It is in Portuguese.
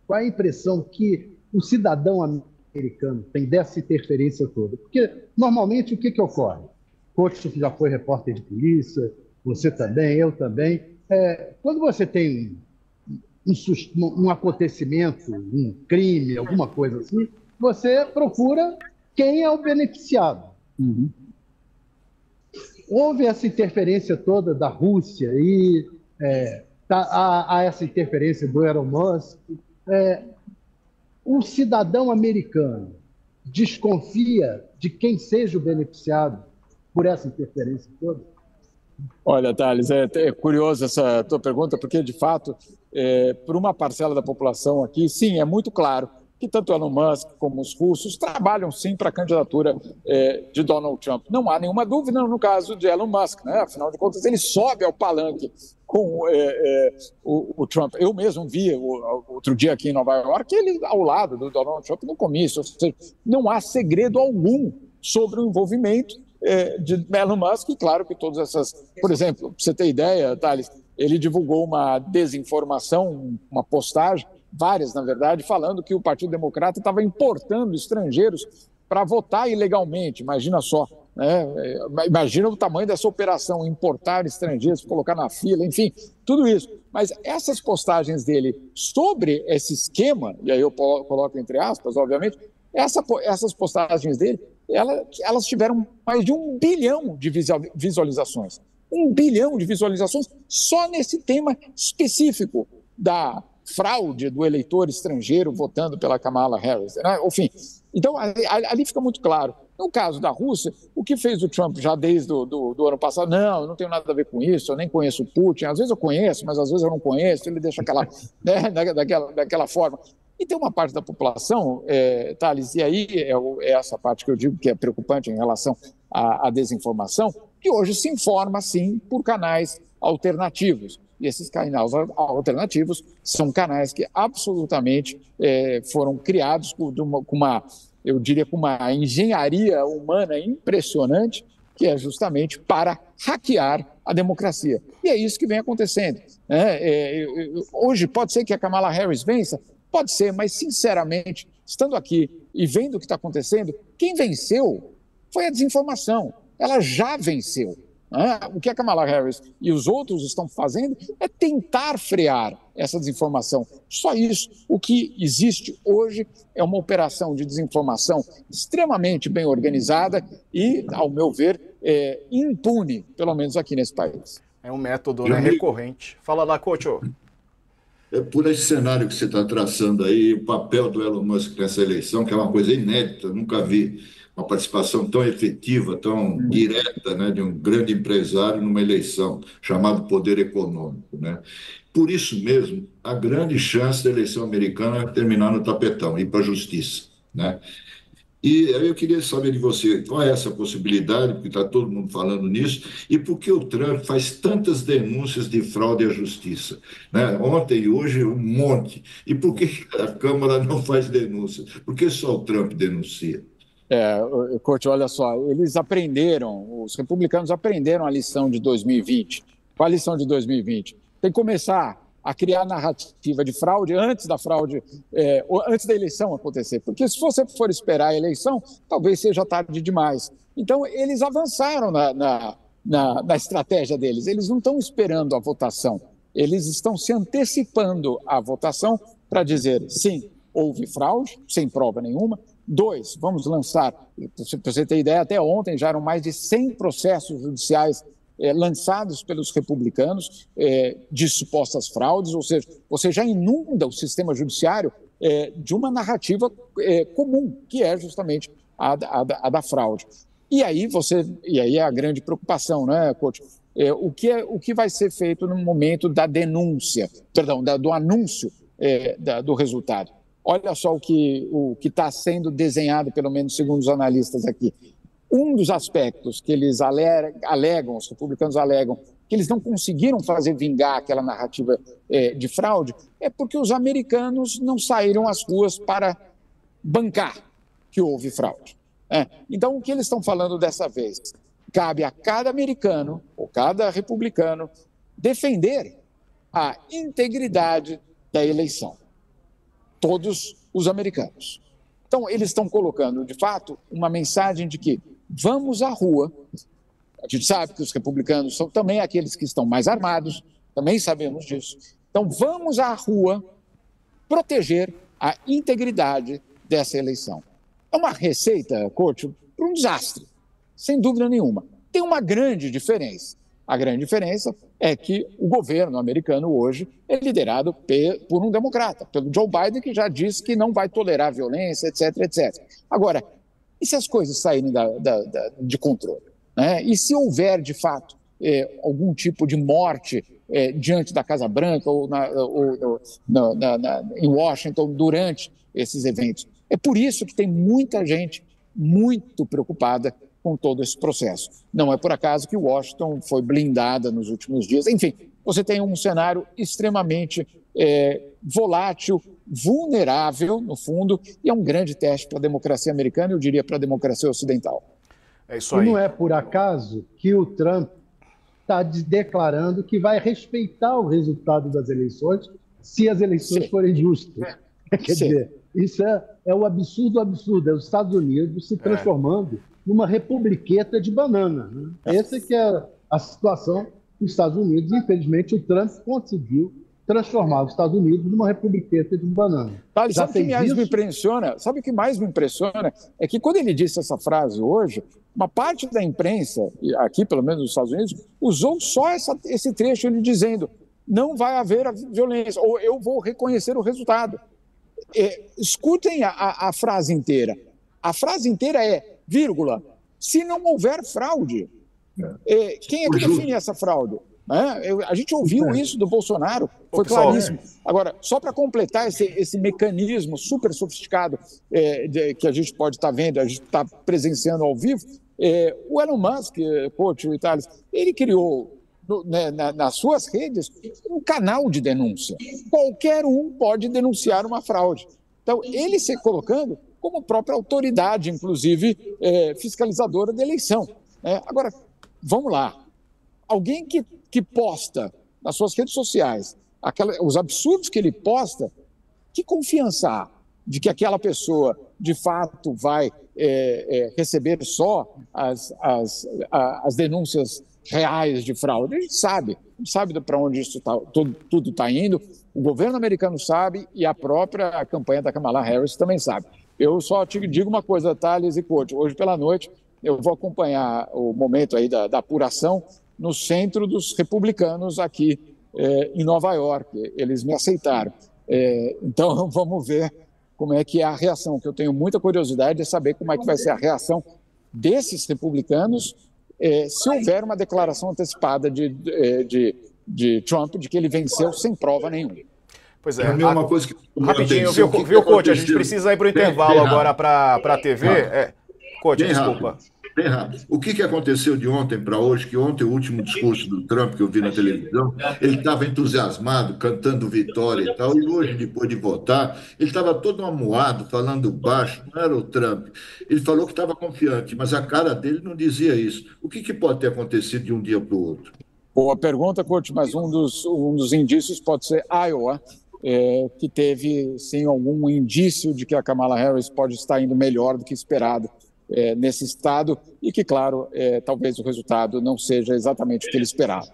qual é a impressão que o cidadão americano tem dessa interferência toda? Porque, normalmente, o que ocorre? Coach já foi repórter de polícia, você também, eu também. Quando você tem um acontecimento, um crime, alguma coisa assim, você procura quem é o beneficiado. Uhum. Houve essa interferência toda da Rússia e há essa interferência do Elon Musk. O cidadão americano desconfia de quem seja o beneficiado por essa interferência toda? Olha, Thales, é curioso essa tua pergunta, porque, de fato, por uma parcela da população aqui, sim, é muito claro que tanto Elon Musk como os russos trabalham, sim, para a candidatura de Donald Trump. Não há nenhuma dúvida no caso de Elon Musk, né? Afinal de contas, ele sobe ao palanque com o Trump. Eu mesmo vi outro dia aqui em Nova York ele ao lado do Donald Trump no comício. Ou seja, não há segredo algum sobre o envolvimento de Elon Musk, e claro que todas essas... Por exemplo, para você ter ideia, Thales, ele divulgou uma desinformação, uma postagem, várias, na verdade, falando que o Partido Democrata estava importando estrangeiros para votar ilegalmente. Imagina só, né? Imagina o tamanho dessa operação, importar estrangeiros, colocar na fila, enfim, tudo isso. Mas essas postagens dele sobre esse esquema, e aí eu coloco entre aspas, obviamente, essas postagens dele, elas tiveram mais de 1 bilhão de visualizações. 1 bilhão de visualizações só nesse tema específico da fraude do eleitor estrangeiro votando pela Kamala Harris. Né? Enfim, então ali fica muito claro. No caso da Rússia, o que fez o Trump já desde do ano passado? Não, eu não tenho nada a ver com isso, eu nem conheço o Putin. Às vezes eu conheço, mas às vezes eu não conheço. Ele deixa né, daquela forma. E tem uma parte da população, Thales, e aí é essa parte que eu digo que é preocupante em relação à desinformação, que hoje se informa, sim, por canais alternativos. E esses canais alternativos são canais que absolutamente foram criados com eu diria, com uma engenharia humana impressionante, que é justamente para hackear a democracia. E é isso que vem acontecendo. Hoje pode ser que a Kamala Harris vença, pode ser, mas sinceramente, estando aqui e vendo o que está acontecendo, quem venceu foi a desinformação. Ela já venceu. O que a Kamala Harris e os outros estão fazendo é tentar frear essa desinformação. Só isso. O que existe hoje é uma operação de desinformação extremamente bem organizada e, ao meu ver, impune, pelo menos aqui nesse país. É um método, né, recorrente. Fala lá, coach. Por esse cenário que você está traçando aí, o papel do Elon Musk nessa eleição, que é uma coisa inédita, eu nunca vi uma participação tão efetiva, tão direta, né, de um grande empresário numa eleição, chamado poder econômico, né? Por isso mesmo, a grande chance da eleição americana é terminar no tapetão, ir para a justiça, né? E aí eu queria saber de você, qual é essa possibilidade, porque está todo mundo falando nisso, e por que o Trump faz tantas denúncias de fraude à justiça? Né? Ontem e hoje, um monte. E por que a Câmara não faz denúncias? Por que só o Trump denuncia? Corte, olha só, os republicanos aprenderam a lição de 2020. Qual a lição de 2020? Tem que começar a criar narrativa de fraude antes da eleição acontecer. Porque se você for esperar a eleição, talvez seja tarde demais. Então, eles avançaram na estratégia deles. Eles não estão esperando a votação. Eles estão se antecipando à votação para dizer, sim, houve fraude, sem prova nenhuma. 2, vamos lançar, para você ter ideia, até ontem já eram mais de 100 processos judiciais lançados pelos republicanos de supostas fraudes, ou seja, você já inunda o sistema judiciário de uma narrativa comum, que é justamente a da fraude. E aí é a grande preocupação, né, coach? O que vai ser feito no momento da denúncia, perdão, do anúncio do resultado? Olha só o que está sendo desenhado, pelo menos segundo os analistas aqui. Um dos aspectos que eles alegam, os republicanos alegam, que eles não conseguiram fazer vingar aquela narrativa de fraude, é porque os americanos não saíram às ruas para bancar que houve fraude. Então, o que eles estão falando dessa vez? Cabe a cada americano, ou cada republicano, defender a integridade da eleição. todos os americanos. Então, eles estão colocando, de fato, uma mensagem de que vamos à rua. A gente sabe que os republicanos são também aqueles que estão mais armados, também sabemos disso. Então, vamos à rua proteger a integridade dessa eleição. É uma receita, Couto, para um desastre, sem dúvida nenhuma. Tem uma grande diferença. A grande diferença é que o governo americano hoje é liderado por um democrata, pelo Joe Biden, que já disse que não vai tolerar violência, etc, etc. Agora, e se as coisas saírem de controle? Né? E se houver, de fato, algum tipo de morte diante da Casa Branca ou em Washington durante esses eventos? É por isso que tem muita gente muito preocupada com todo esse processo. Não é por acaso que Washington foi blindada nos últimos dias. Enfim, você tem um cenário extremamente volátil, vulnerável, no fundo, e é um grande teste para a democracia americana, eu diria para a democracia ocidental. É isso aí. E não é por acaso que o Trump está declarando que vai respeitar o resultado das eleições se as eleições forem justas. Quer dizer, isso é o absurdo, é os Estados Unidos se transformando numa republiqueta de banana. Né? Essa que é a situação dos Estados Unidos. Infelizmente, o Trump conseguiu transformar os Estados Unidos numa republiqueta de banana. Sabe o que mais me impressiona? Sabe o que mais me impressiona? É que quando ele disse essa frase hoje, uma parte da imprensa, aqui pelo menos nos Estados Unidos, usou só esse trecho, ele dizendo: não vai haver violência, ou eu vou reconhecer o resultado. Escutem a frase inteira. A frase inteira é, vírgula, se não houver fraude. Quem é que define essa fraude? A gente ouviu isso do Bolsonaro, foi claríssimo. Agora, só para completar esse mecanismo super sofisticado que a gente pode estar vendo, a gente está presenciando ao vivo, o Elon Musk, Couto e Tales, ele criou nas suas redes um canal de denúncia. Qualquer um pode denunciar uma fraude. Então, ele se colocando como própria autoridade, inclusive fiscalizadora da eleição. Agora, vamos lá. Alguém que posta nas suas redes sociais os absurdos que ele posta, que confiança há de que aquela pessoa, de fato, vai receber só as denúncias reais de fraude? A gente sabe para onde isso tudo está indo, o governo americano sabe e a própria campanha da Kamala Harris também sabe. Eu só te digo uma coisa, Thales e Couto, hoje pela noite eu vou acompanhar o momento aí da apuração no centro dos republicanos aqui em Nova York. Eles me aceitaram. Então vamos ver como é que é a reação, que eu tenho muita curiosidade de saber como é que vai ser a reação desses republicanos se houver uma declaração antecipada de Trump de que ele venceu sem prova nenhuma. Pois é. Uma coisa que rapidinho, viu, Couto? A gente precisa ir para o intervalo agora para a TV. Couto, desculpa. Bem rápido. O que aconteceu de ontem para hoje? Que ontem, o último discurso do Trump que eu vi na televisão, ele estava entusiasmado, cantando vitória e tal, e hoje, depois de votar, ele estava todo amuado, falando baixo, não era o Trump. Ele falou que estava confiante, mas a cara dele não dizia isso. O que pode ter acontecido de um dia para o outro? Boa pergunta, Couto, mas um dos indícios pode ser Iowa, que teve, sim, algum indício de que a Kamala Harris pode estar indo melhor do que esperado nesse estado e que, claro, talvez o resultado não seja exatamente o que ele esperava.